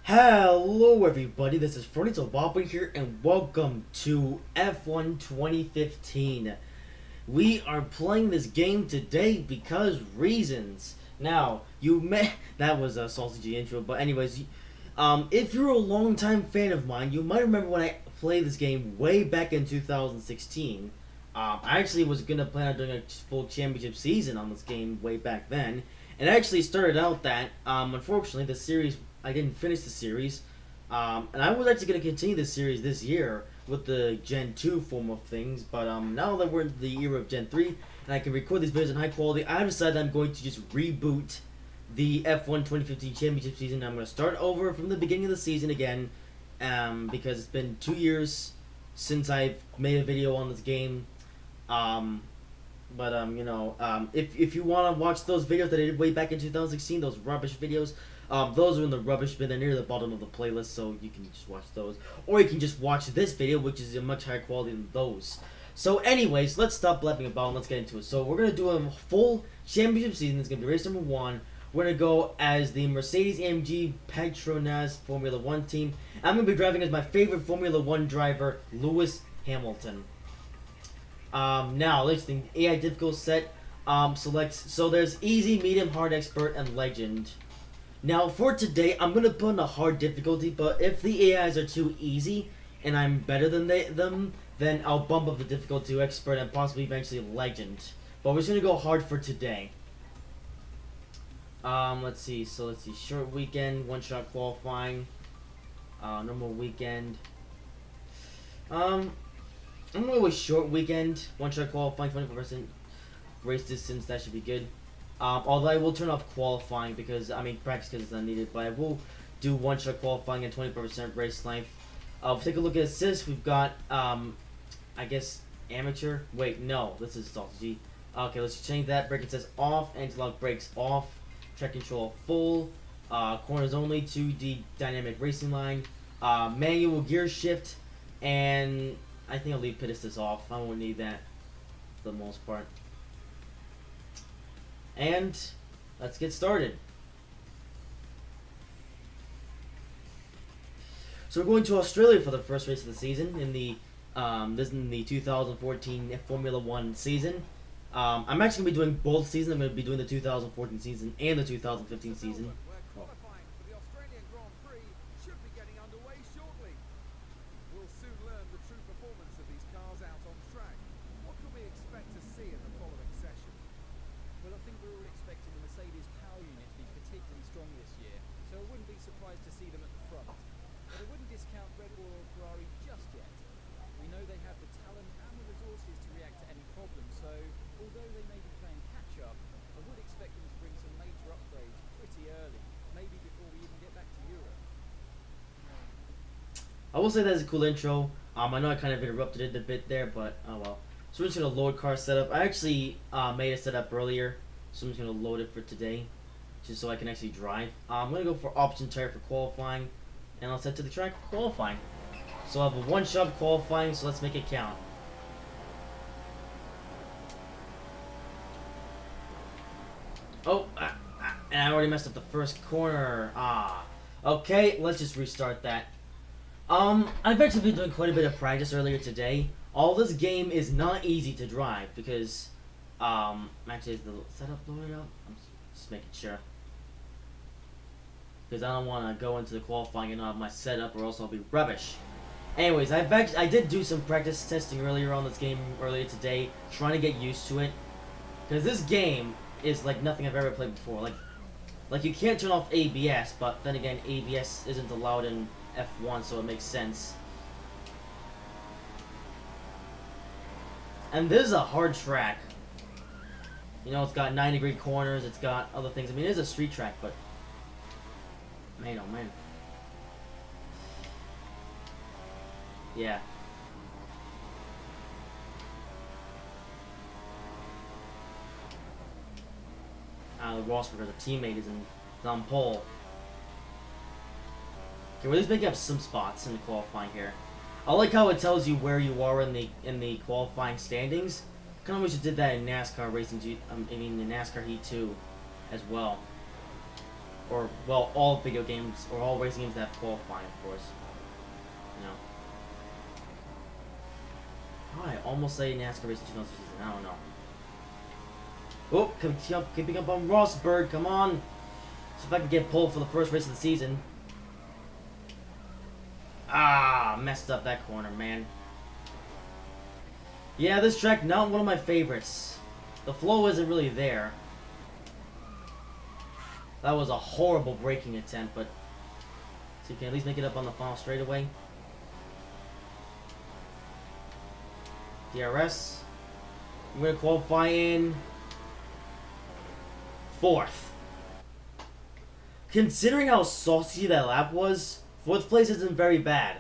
Hello everybody, this is Furniture Bobby here and welcome to F1 2015. We are playing this game today because reasons. Now, you may that was a sausage intro, but anyways, if you're a longtime fan of mine, you might remember when I played this game way back in 2016. I actually was gonna plan on doing a full championship season on this game way back then. And I actually started out that, unfortunately, the series I didn't finish the series, and I was actually going to continue the series this year with the Gen 2 form of things, but now that we're in the era of Gen 3, and I can record these videos in high quality, I decided I'm going to just reboot the F1 2015 Championship season. I'm going to start over from the beginning of the season again, because it's been 2 years since I've made a video on this game. If you want to watch those videos that I did way back in 2016, those rubbish videos, those are in the rubbish bin. They're near the bottom of the playlist, so you can just watch those. Or you can just watch this video, which is a much higher quality than those. So anyways, let's stop blabbing about and let's get into it. So we're going to do a full championship season. It's going to be race number 1. We're going to go as the Mercedes-AMG Petronas Formula 1 team. I'm going to be driving as my favorite Formula 1 driver, Lewis Hamilton. Now, let's think. AI difficult set selects. So there's easy, medium, hard, expert, and legend. Now, for today, I'm gonna put in a hard difficulty. But if the AIs are too easy and I'm better than them, then I'll bump up the difficulty to expert and possibly eventually legend. But we're just gonna go hard for today. Let's see. So let's see. Short weekend, one-shot qualifying, normal weekend. I'm gonna go with short weekend, one-shot qualifying, 24% race distance. That should be good. Although I will turn off qualifying because practice because it's not needed. But I will do one-shot qualifying and 24% race length. Take a look at assists. We've got I guess amateur. Wait, no, this is strategy. Okay, let's change that. Brake assist off. Anti-lock brakes off. Track control full. Corners only to the dynamic racing line. Manual gear shift and I think I'll leave pit assist off. I won't need that for the most part. And let's get started. So we're going to Australia for the first race of the season in the 2014 Formula 1 season. I'm actually going to be doing both seasons. I'm going to be doing the 2014 season and the 2015 season. I will say that's a cool intro. I know I kind of interrupted it a bit there, but oh well. So we're just gonna load car setup. I actually made a setup earlier, so I'm just gonna load it for today, just so I can actually drive. I'm gonna go for option tire for qualifying, and I'll set to the track for qualifying. So I have a one-shot qualifying, so let's make it count. Oh, and I already messed up the first corner. Okay, let's just restart that. I've actually been doing quite a bit of practice earlier today. All this game is not easy to drive because, actually is the setup loaded up? I'm just making sure. Because I don't want to go into the qualifying and not have my setup or else I'll be rubbish. Anyways, I did do some practice testing earlier on this game earlier today, trying to get used to it. Because this game is like nothing I've ever played before. Like you can't turn off ABS, but then again, ABS isn't allowed in F1, so it makes sense. And this is a hard track. You know, it's got 90-degree corners, it's got other things. I mean, it is a street track, but man, oh man. Yeah. Rosberg, the teammate, is on pole. Okay, we're at least making up some spots in the qualifying here. I like how it tells you where you are in the qualifying standings. Kind of wish it did that in NASCAR racing. In the NASCAR Heat 2 as well. or well, all video games or all racing games that have qualifying, of course. You know. Oh, I almost say NASCAR Racing 2000 season. I don't know. Oh, keeping up on Rosberg. Come on. See if I can get pulled for the first race of the season. Ah, messed up that corner, man. Yeah, this track, not one of my favorites. The flow isn't really there. That was a horrible braking attempt, but so you can at least make it up on the final straightaway. DRS. I'm going to qualify in 4th. Considering how saucy that lap was, 4th place isn't very bad.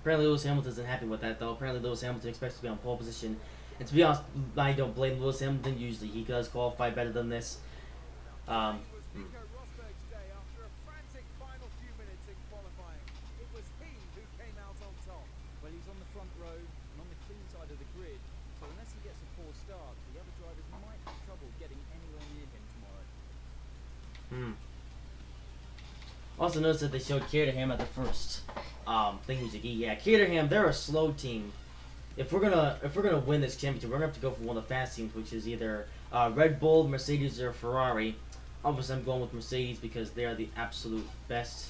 Apparently Lewis Hamilton isn't happy with that, though. Apparently Lewis Hamilton expects to be on pole position. And to be honest, I don't blame Lewis Hamilton. Usually he does qualify better than this. Also notice that they showed Caterham at the first thingy-jiggy. Yeah, Caterham, they're a slow team. If we're gonna win this championship, we're gonna have to go for one of the fast teams, which is either Red Bull, Mercedes, or Ferrari. Obviously, I'm going with Mercedes because they are the absolute best.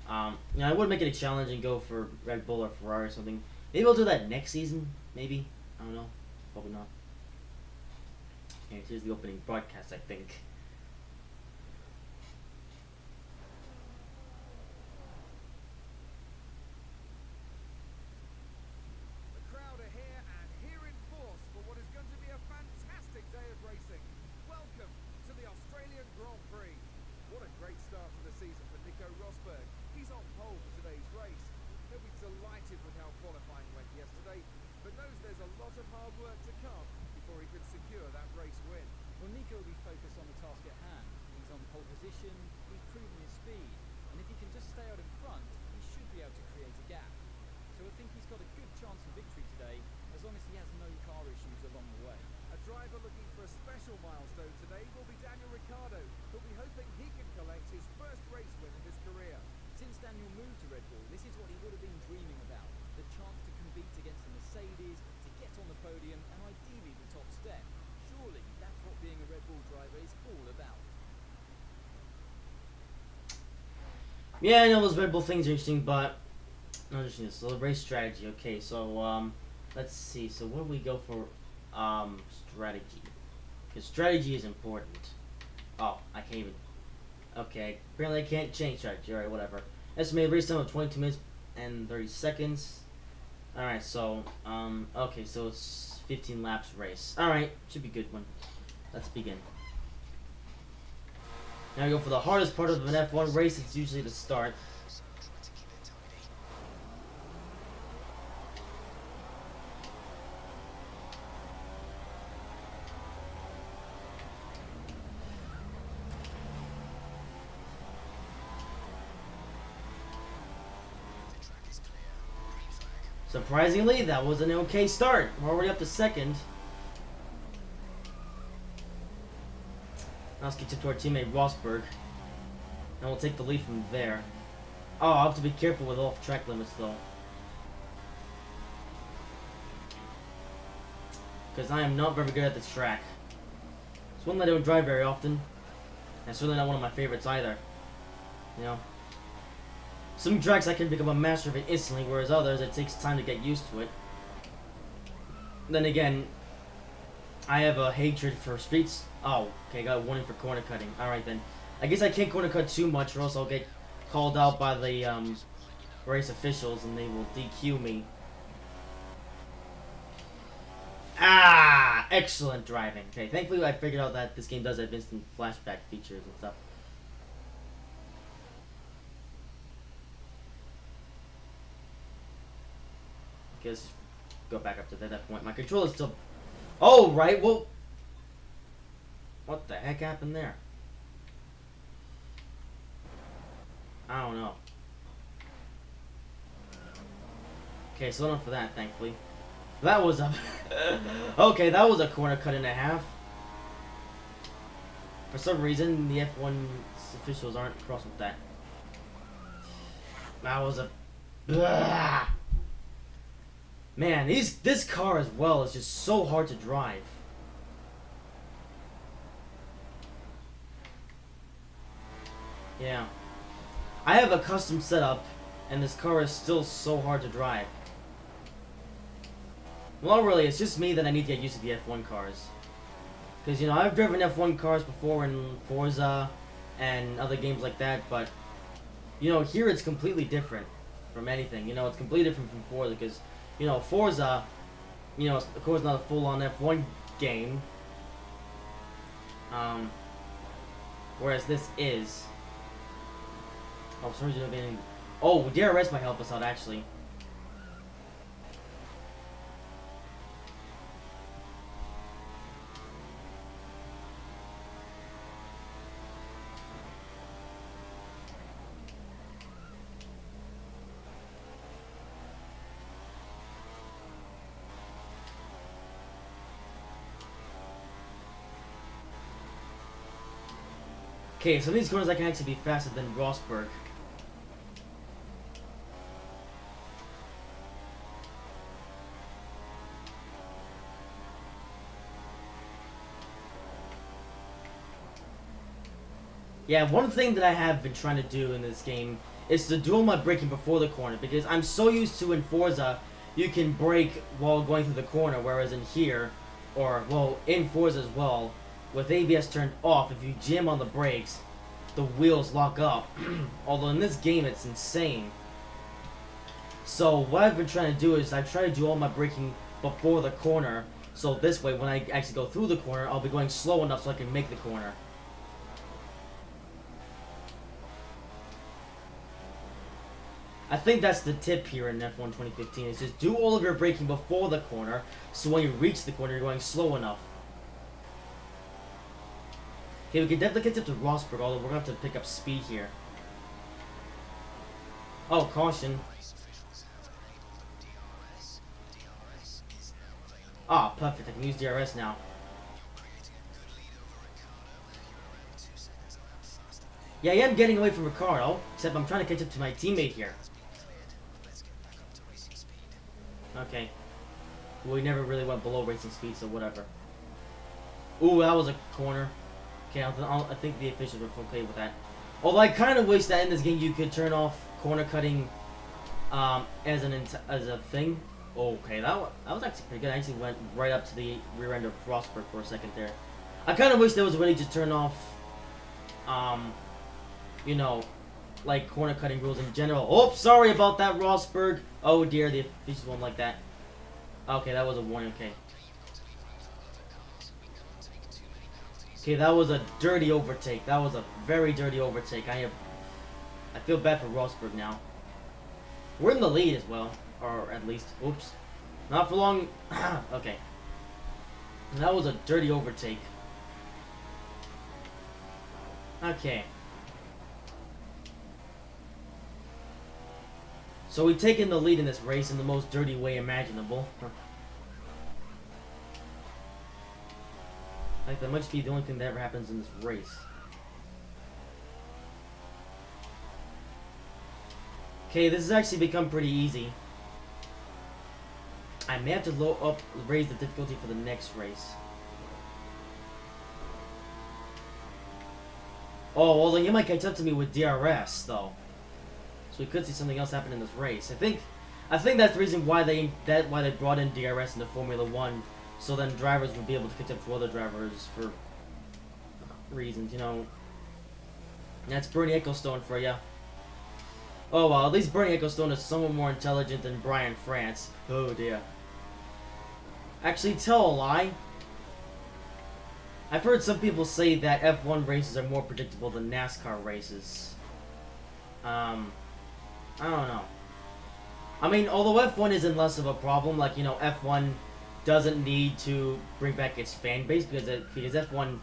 I would make it a challenge and go for Red Bull or Ferrari or something. Maybe I'll do that next season. Maybe, I don't know. Probably not. Okay, here's the opening broadcast, I think. Yeah, I know those Red Bull things are interesting, but not interesting. So race strategy. Okay, so let's see. So what do we go for? Strategy. Because strategy is important. Oh, I can't even. Okay, apparently I can't change strategy. All right, whatever. Estimated race time of 22 minutes and 30 seconds. All right, so okay, so it's 15 laps race. All right, should be a good one. Let's begin. Now we go for the hardest part of an F1 race. It's usually the start. Surprisingly, that was an okay start. We're already up to 2nd. Now let's get to our teammate Rosberg. And we'll take the lead from there. Oh, I'll have to be careful with off-track limits, though. Because I am not very good at this track. It's one that I don't drive very often. And certainly not one of my favorites either. You know? Some tracks I can become a master of it instantly, whereas others it takes time to get used to it. Then again, I have a hatred for streets. Oh, okay, got a warning for corner cutting. Alright then. I guess I can't corner cut too much or else I'll get called out by the race officials and they will DQ me. Ah! Excellent driving. Okay, thankfully I figured out that this game does have instant flashback features and stuff. Okay, let's just go back up to that point. My controller's still... Oh, right, well... What the heck happened there? I don't know. Okay, so enough for that, thankfully. That was a... okay, that was a corner cut and a half. For some reason, the F1 officials aren't cross with that. That was a... Blah. Man, this car as well is just so hard to drive. Yeah. I have a custom setup, and this car is still so hard to drive. Well, really, it's just me that I need to get used to the F1 cars. Because, you know, I've driven F1 cars before in Forza and other games like that, but, you know, here it's completely different from anything. You know, it's completely different from Forza, because, you know, Forza, you know, of course not a full-on F1 game. Whereas this is. Oh, sorry, oh, DRS might help us out, actually. Okay, so these corners I can actually be faster than Rosberg. Yeah, one thing that I have been trying to do in this game is to do all my braking before the corner, because I'm so used to in Forza, you can brake while going through the corner, whereas in here, or, well, in Forza as well, with ABS turned off, if you jam on the brakes, the wheels lock up. Although in this game, it's insane. So what I've been trying to do is I try to do all my braking before the corner, so this way, when I actually go through the corner, I'll be going slow enough so I can make the corner. I think that's the tip here in F1 2015, is just do all of your braking before the corner, so when you reach the corner, you're going slow enough. Okay, we can definitely get to Rosberg, although we're going to have to pick up speed here. Oh, caution. Ah, perfect. I can use DRS now. Yeah, I am getting away from Ricardo, except I'm trying to catch up to my teammate here. Okay. Well, we never really went below racing speed, so whatever. Ooh, that was a corner. Okay, I think the officials were okay with that. Although I kind of wish that in this game you could turn off corner cutting as a thing. Okay, that was actually pretty good. I actually went right up to the rear end of Rosberg for a second there. I kind of wish there was a way to just turn off, you know, like corner cutting rules in general. Oh, sorry about that, Rosberg. Oh dear, the officials won't like that. Okay, that was a warning. Okay. Okay, that was a dirty overtake. That was a very dirty overtake. I feel bad for Rosberg now. We're in the lead as well, or at least, oops, not for long. Okay, that was a dirty overtake. Okay. So we've taken the lead in this race in the most dirty way imaginable. Like, that must be the only thing that ever happens in this race. Okay, this has actually become pretty easy. I may have to raise the difficulty for the next race. Oh, well then you might catch up to me with DRS, though. So we could see something else happen in this race. I think that's the reason why they brought in DRS into Formula 1. So then drivers would be able to catch up to other drivers for reasons, you know. That's Bernie Ecclestone for ya. Oh well, at least Bernie Ecclestone is somewhat more intelligent than Brian France. Oh dear. Actually, tell a lie. I've heard some people say that F1 races are more predictable than NASCAR races. I don't know. I mean, although F1 isn't less of a problem, like, you know, F1 doesn't need to bring back its fan base because F1.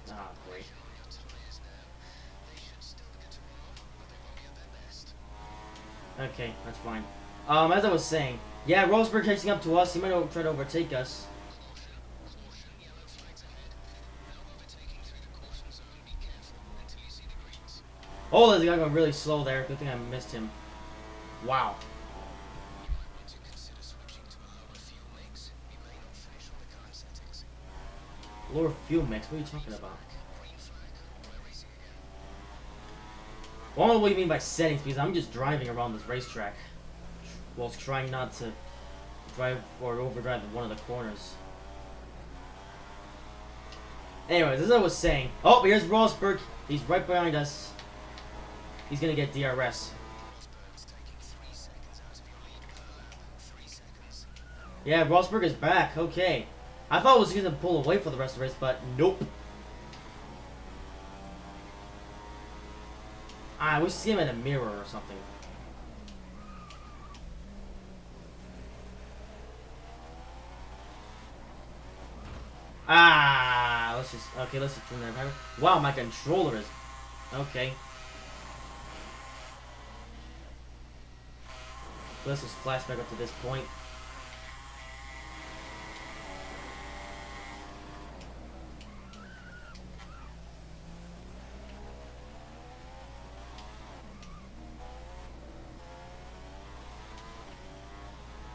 Ah, great. Okay, that's fine. As I was saying, yeah, Rosberg catching up to us. He might try to overtake us. Oh, there's a guy going really slow there. Good thing I missed him. Wow. Lower fuel mix? What are you talking about? Well, I don't know what you mean by settings, because I'm just driving around this racetrack whilst trying not to drive or overdrive one of the corners. Anyways, as I was saying. Oh, here's Rosberg. He's right behind us. He's gonna get DRS. Yeah, Rosberg is back. Okay. I thought it was gonna pull away for the rest of the race, but nope. I wish to see him in a mirror or something. Let's just turn that power. Wow, my controller is okay. Let's just flash back up to this point.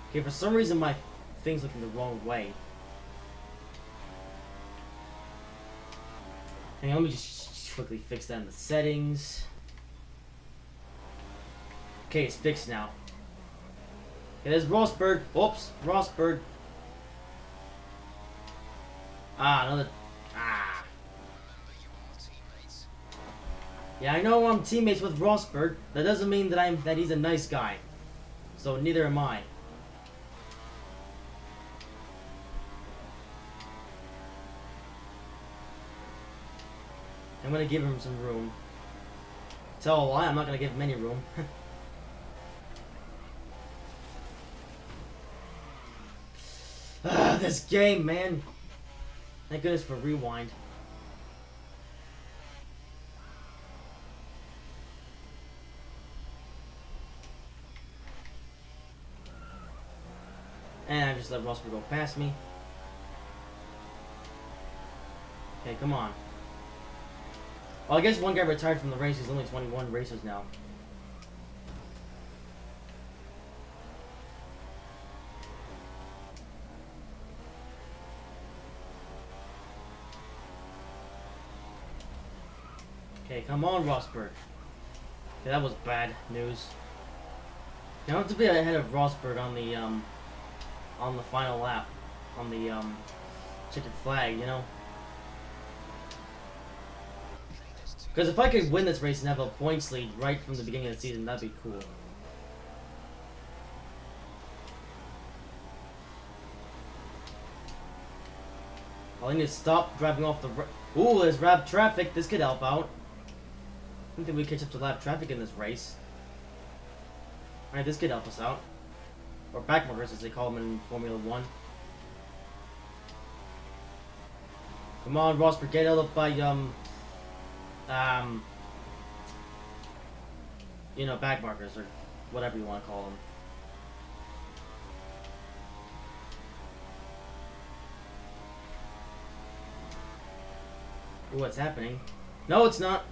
Okay, for some reason my thing's looking the wrong way. Hang on, let me just quickly fix that in the settings. Okay, it's fixed now. Okay, there's Rosberg. Oops, Rosberg. Another. Yeah, I know I'm teammates with Rosberg. That doesn't mean that he's a nice guy. So neither am I. I'm gonna give him some room. Tell a lie, I'm not gonna give him any room. This game, man. Thank goodness for rewind. And I just let Rosberg go past me. Okay, come on. Well, I guess one guy retired from the race. He's only 21 races now. Okay, come on, Rosberg. Okay, that was bad news. You don't have to be ahead of Rosberg on the final lap, on the checkered flag, you know. Because if I could win this race and have a points lead right from the beginning of the season, that'd be cool. I need to stop driving off the. Ooh, there's lap traffic. This could help out. I think we catch up to lap traffic in this race. Alright, this could help us out. Or backmarkers, as they call them in Formula 1. Come on, Rosberg, get held up by, you know, backmarkers, or whatever you want to call them. Ooh, what's happening? No, it's not.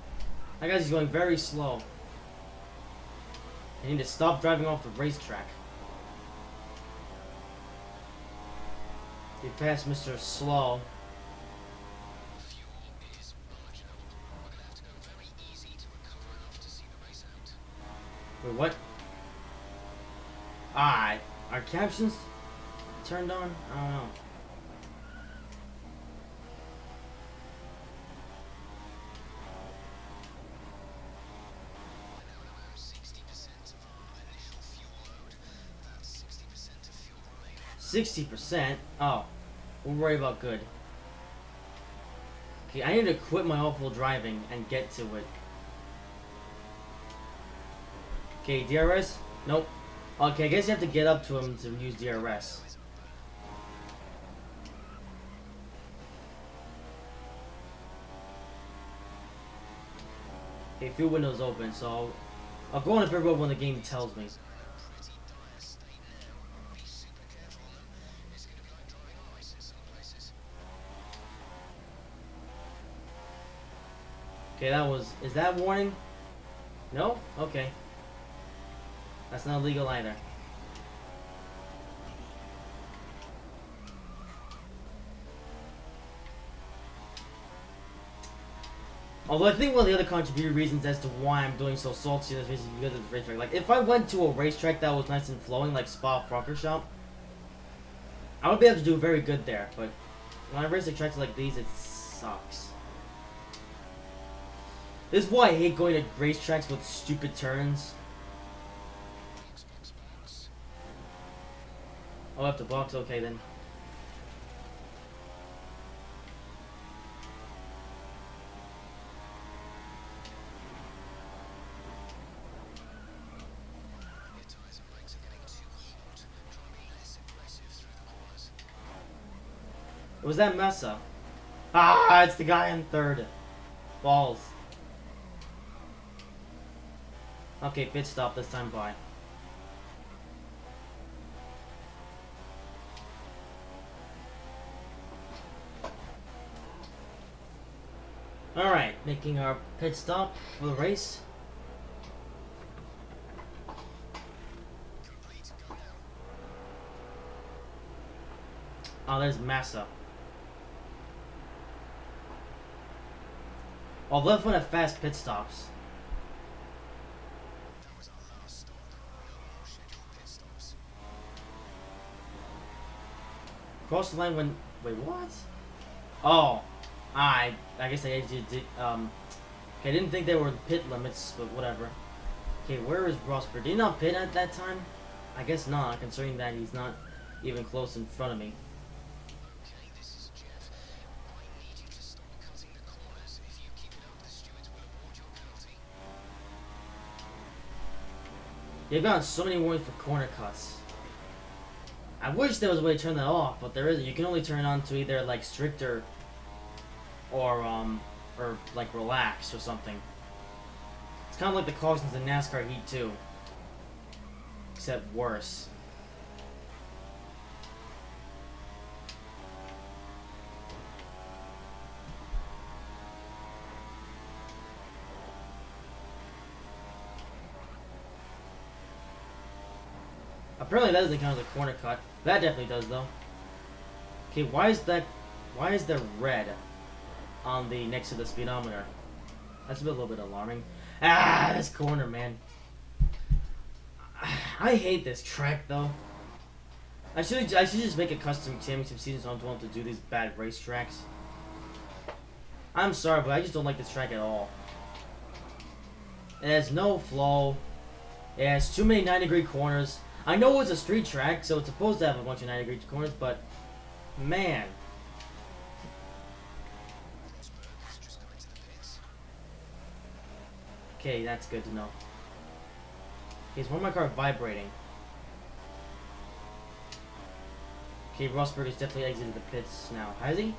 That guy's going very slow. I need to stop driving off the racetrack. Get past Mr. Slow. Wait, what? Are captions turned on? I don't know. $60%? Oh, we'll worry about good. Okay, I need to quit my awful driving and get to it. Okay, DRS? Nope. Okay, I guess you have to get up to him to use DRS. Okay, fuel window's open, so I'll go on a pit road when the game tells me. Okay, that was... Is that warning? No? Okay. That's not illegal either. Although I think one of the other contributing reasons as to why I'm doing so salty in this race is because of the racetrack. Like, if I went to a racetrack that was nice and flowing, like Spa-Francorchamps, I would be able to do very good there. But when I race at tracks like these, it sucks. This is why I hate going to racetracks with stupid turns. Oh, I have to box? Okay, then. Was that Mesa? Ah, it's the guy in third. Balls. Okay, pit stop this time by. Alright, making our pit stop for the race. Oh, there's Massa. Oh, left one at fast pit stops. Cross the line when... Wait, what? Oh. I guess I did... Okay, I didn't think there were pit limits, but whatever. Okay, where is Rosberg? Did he not pit at that time? I guess not, considering that he's not even close in front of me. They've gotten so many warnings for corner cuts. I wish there was a way to turn that off, but there isn't. You can only turn it on to either like stricter or like relaxed or something. It's kind of like the cautions in NASCAR Heat 2, except worse. Apparently that doesn't count as a corner cut. That definitely does though. Okay, why is there red on the next to the speedometer? That's a little bit alarming. Ah, this corner, man. I hate this track though. I should just make a custom championship season so I don't have to do these bad race tracks. I'm sorry, but I just don't like this track at all. It has no flow. It has too many 90-degree corners. I know it's a street track, so it's supposed to have a bunch of 90-degree corners, but man. Okay, that's good to know. Okay, is one of my car vibrating? Okay, Rosberg has definitely exited the pits now. Has he?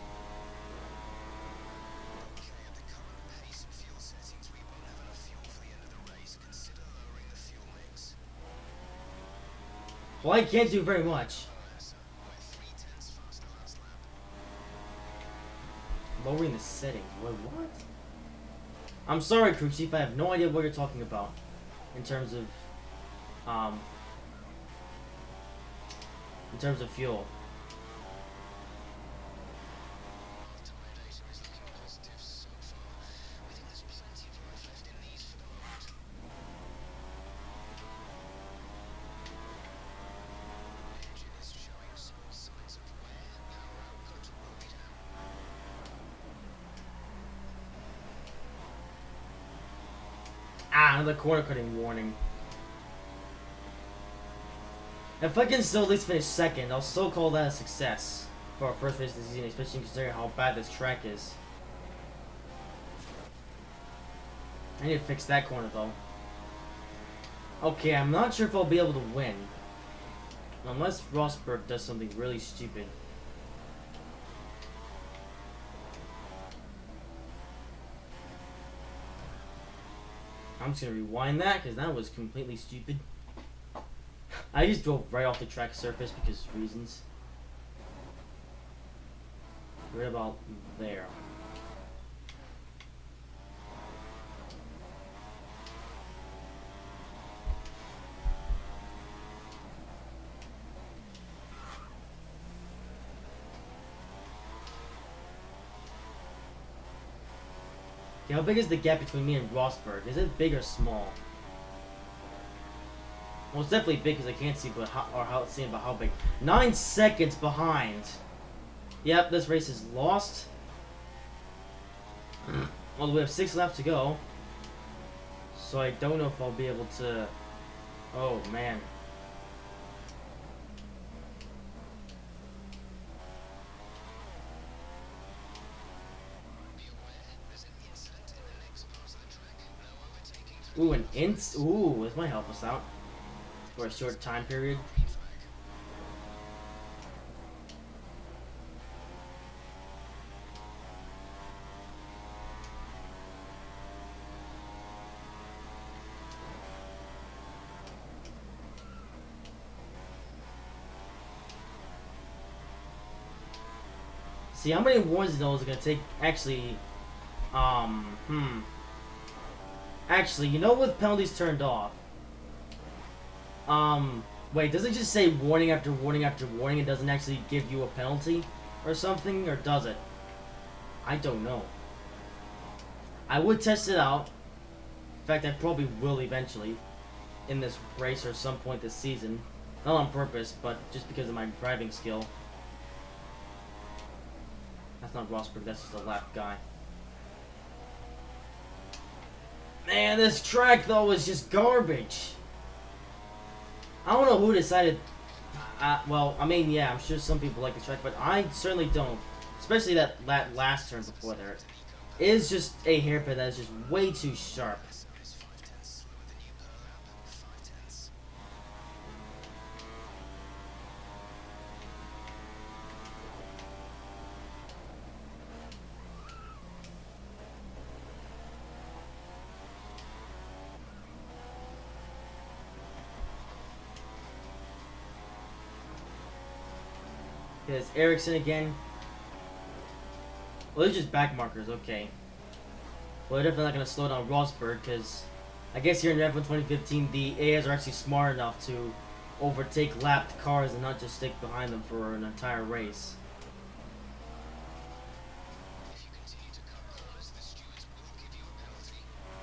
Well, I can't do very much. Lowering the settings. Wait, what? I'm sorry, crew chief. I have no idea what you're talking about in terms of fuel. Ah, another corner cutting warning. If I can still at least finish second, I'll still call that a success for our first race of the season, especially considering how bad this track is. I need to fix that corner though. Okay, I'm not sure if I'll be able to win. Unless Rosberg does something really stupid. I'm just gonna rewind that because that was completely stupid. I just drove right off the track surface because reasons. Right about there. how big is the gap between me and Rosberg? Is it big or small? Well, it's definitely big because I can't see, but how big? 9 seconds behind. Yep, this race is lost. Well, we have 6 laps to go. So I don't know if I'll be able to... Oh, man. Ooh, Ooh, this might help us out. For a short time period. See, how many warnings those are gonna take? Actually, Actually, you know, with penalties turned off. Wait, does it just say warning after warning after warning? It doesn't actually give you a penalty or something, or does it? I don't know. I would test it out. In fact, I probably will eventually in this race or some point this season. Not on purpose, but just because of my driving skill. That's not Rosberg, that's just a lap guy. Man, this track, though, is just garbage. I don't know who decided... well, I mean, yeah, I'm sure some people like the track, but I certainly don't. Especially that last turn before there. It is just a hairpin that is just way too sharp. There's Ericsson again. Well, they're just back markers, okay. Well, they're definitely not going to slow down Rosberg, because I guess here in F1 2015, the AS are actually smart enough to overtake lapped cars and not just stick behind them for an entire race.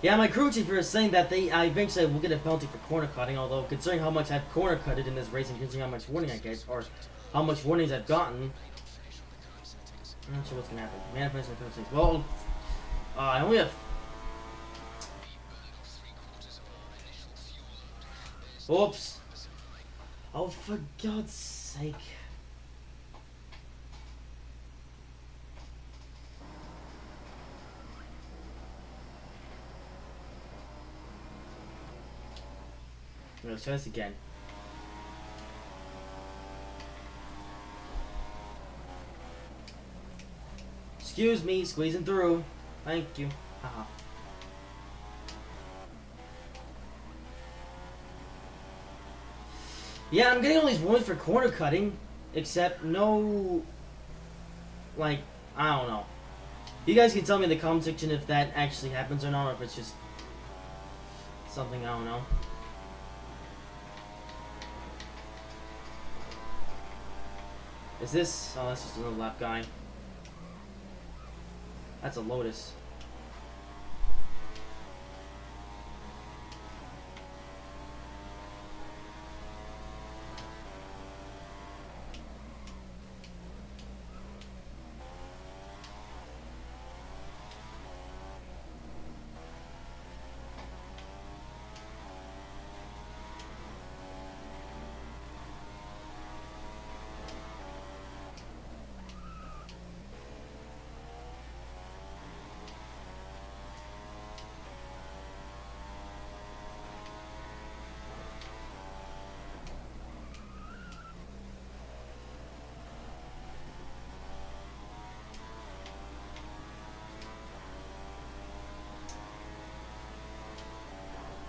Yeah, my crew chief here is saying that I eventually will get a penalty for corner cutting, although considering how much I've corner cutted in this race and considering how much warning I get, or how much warnings I've gotten, I'm not sure what's gonna happen. Manifest and penalties. Well, I only have... Oops. Oh, for God's sake. Let's try this again. Excuse me, squeezing through. Thank you. Haha. Yeah, I'm getting all these warnings for corner cutting, except no, like, I don't know. You guys can tell me in the comment section if that actually happens or not, or if it's just something, I don't know. Is this... Oh, that's just another lap guy. That's a Lotus.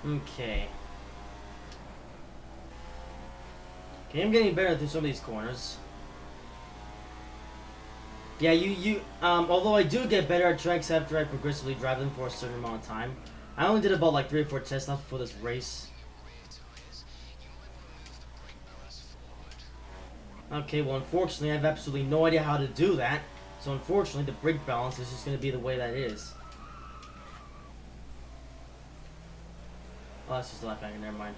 Okay. Okay, I'm getting better through some of these corners. Yeah, although I do get better at tracks after I progressively drive them for a certain amount of time. I only did about like 3 or 4 test laps before this race. Okay, well unfortunately I have absolutely no idea how to do that. So unfortunately the brake balance is just going to be the way that is. Oh, that's just a left hanger. Never mind.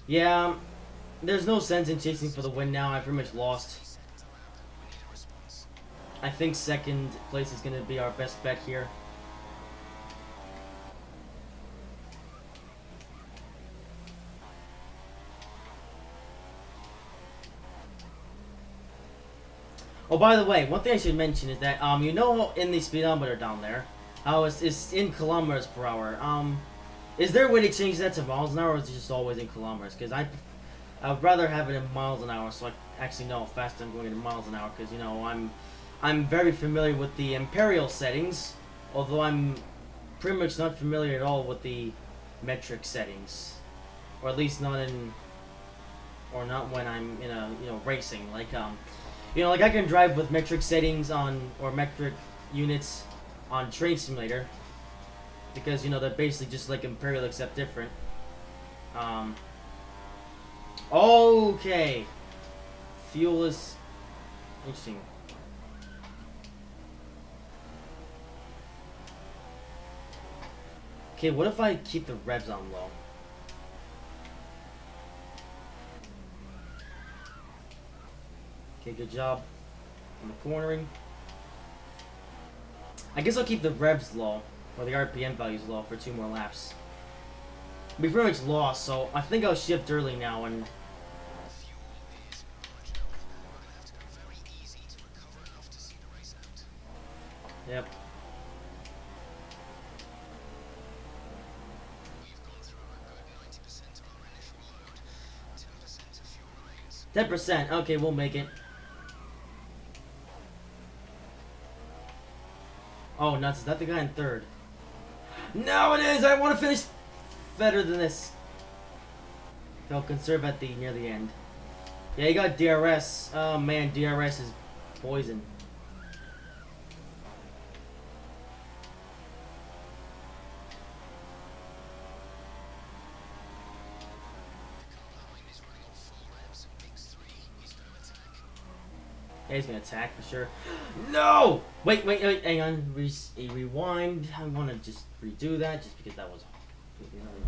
Yeah, there's no sense in chasing for the win now. I pretty much lost. I think second place is going to be our best bet here. Oh, by the way, one thing I should mention is that, you know, in the speedometer down there, how it's in kilometers per hour. Is there a way to change that to miles an hour, or is it just always in kilometers? Because I would rather have it in miles an hour, so I actually know how fast I'm going in miles an hour. Because you know, I'm very familiar with the imperial settings, although I'm pretty much not familiar at all with the metric settings, or at least not in, or not when I'm in a racing. Like you know, like I can drive with metric settings on, or metric units on Train Simulator, because you know they're basically just like Imperial except different. Okay, fuel is interesting. Okay, what if I keep the revs on low? Okay, good job on the cornering. I guess I'll keep the revs low, or the RPM values low for 2 more laps. We pretty much lost, so I think I'll shift early now and... Yep. %. Okay, we'll make it. Oh, nuts. Is that the guy in third? No, it is! I want to finish better than this. They'll conserve at the near the end. Yeah, you got DRS. Oh, man, DRS is poison. Yeah, he's gonna attack for sure. No! Wait, hang on. Rewind. I want to just redo that just because that was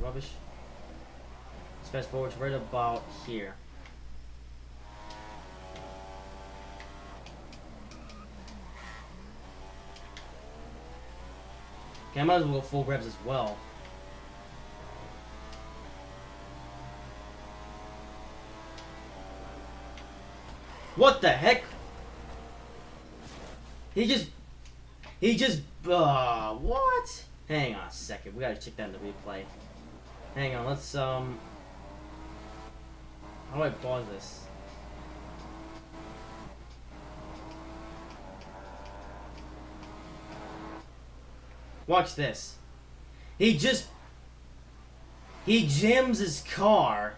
rubbish. Let's fast forward to right about here. Okay, I might as well go full revs as well. What the heck? He just, what? Hang on a second, we gotta check that in the replay. Hang on, let's, how do I pause this? Watch this. He jams his car,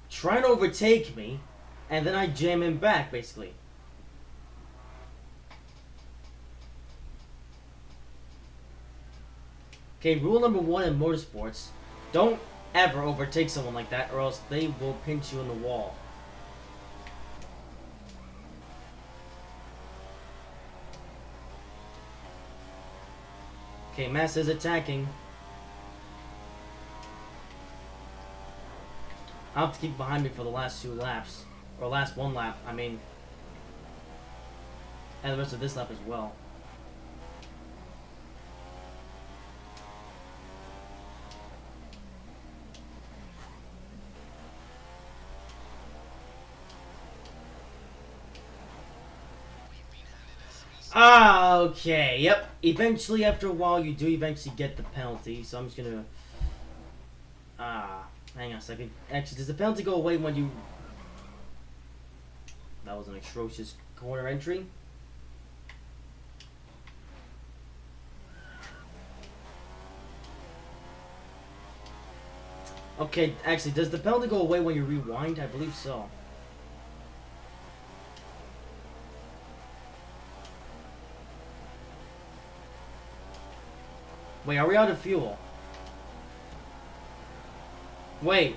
trying to overtake me, and then I jam him back, basically. Okay, rule number 1 in motorsports. Don't ever overtake someone like that, or else they will pinch you in the wall. Okay, Massa is attacking. I'll have to keep behind me for the last 2 laps. Or last 1 lap, I mean. And the rest of this lap as well. Ah, okay, yep. Eventually, after a while, you do eventually get the penalty. So I'm just gonna... hang on a second. Actually, does the penalty go away when you... That was an atrocious corner entry. Okay, actually, does the penalty go away when you rewind? I believe so. Wait, are we out of fuel? Wait.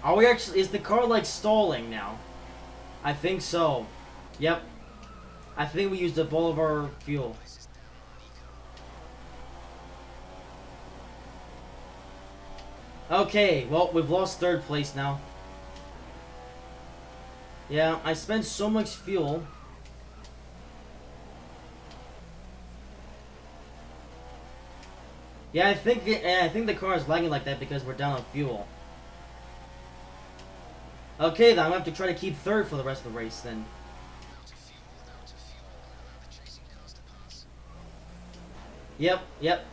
Are we actually... Is the car, like, stalling now? I think so. Yep. I think we used up all of our fuel. Okay, well, we've lost third place now. Yeah, I spent so much fuel. Yeah, I think the car is lagging like that because we're down on fuel. Okay, then I'm gonna have to try to keep third for the rest of the race then. Yep, yep.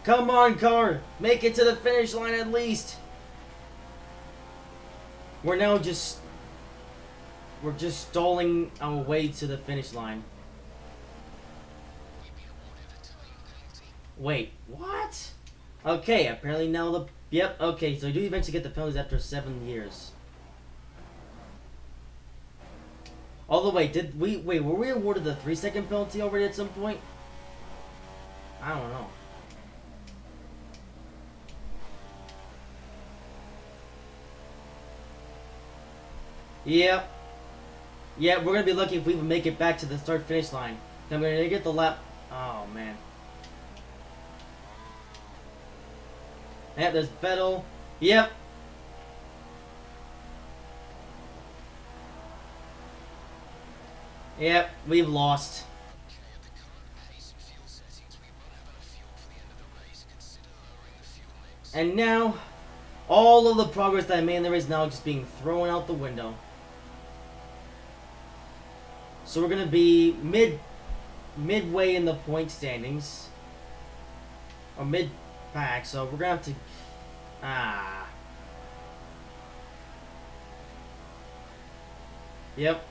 Come on, car! Make it to the finish line at least! We're just stalling our way to the finish line. Wait, what? Okay, apparently now the... Yep, okay, so you do eventually get the penalties after 7 years. Although, wait, were we awarded the 3-second penalty already at some point? I don't know. Yep. Yeah, we're gonna be lucky if we even make it back to the start-finish line. I'm gonna get the lap... Oh, man. Yep, there's Vettel. Yep. Yep, we've lost. And now, all of the progress that I made in the race is now just being thrown out the window. So we're gonna be midway in the point standings. Or mid-pack, so we're gonna have to... Yep.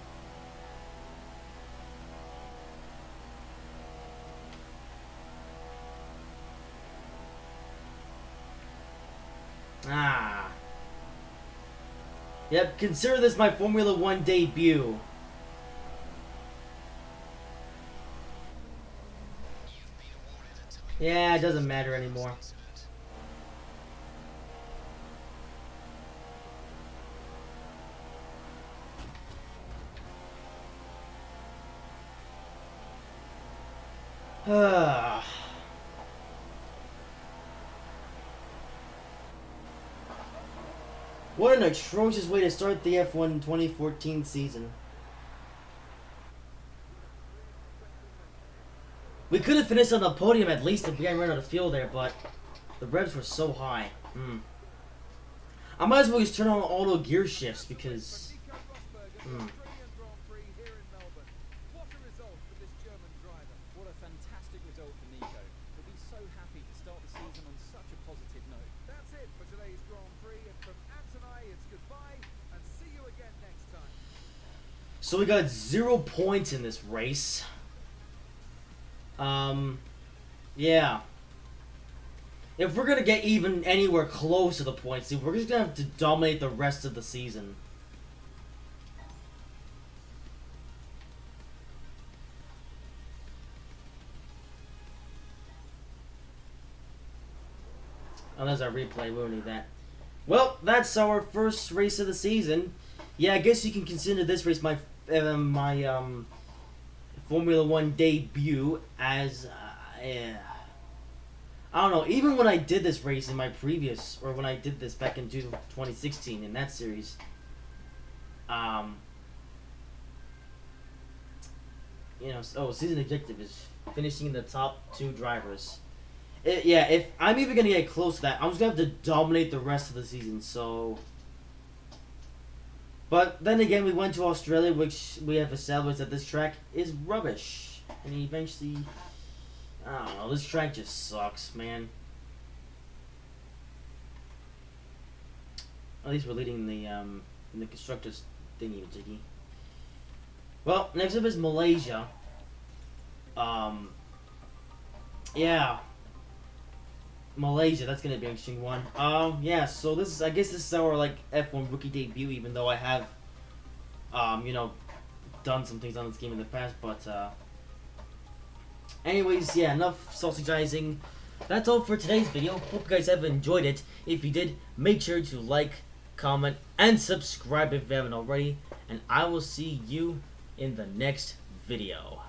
Yep, consider this my Formula 1 debut. Yeah, it doesn't matter anymore. What an atrocious way to start the F1 2014 season. We could have finished on the podium at least if we hadn't run out of fuel there, but the revs were so high. I might as well just turn on auto gear shifts because... What a fantastic result for Nico. He'll be so happy to start the season on such a positive note. That's it for today's Grand Prix, and from Ant and I, it's goodbye, and see you again next time. So we got 0 points in this race. Yeah. If we're gonna get even anywhere close to the points, we're just gonna have to dominate the rest of the season. Unless our replay, we don't need that. Well, that's our first race of the season. Yeah, I guess you can consider this race my Formula 1 debut as... I don't know, even when I did this race in my previous... Or when I did this back in 2016 in that series... You know, season objective is finishing the top 2 drivers. Yeah, if I'm even gonna get close to that, I'm just gonna have to dominate the rest of the season, so... But then again, we went to Australia, which we have established that this track is rubbish. And eventually... I don't know, this track just sucks, man. At least we're leading in the constructors thingy-majiggy. Well, next up is Malaysia. Yeah. Malaysia, that's gonna be an interesting one. Yeah, so this is, I guess this is our, like, F1 rookie debut, even though I have, you know, done some things on this game in the past, but, anyways, yeah, enough sausagizing. that's all for today's video. Hope you guys have enjoyed it. If you did, make sure to like, comment, and subscribe if you haven't already. And I will see you in the next video.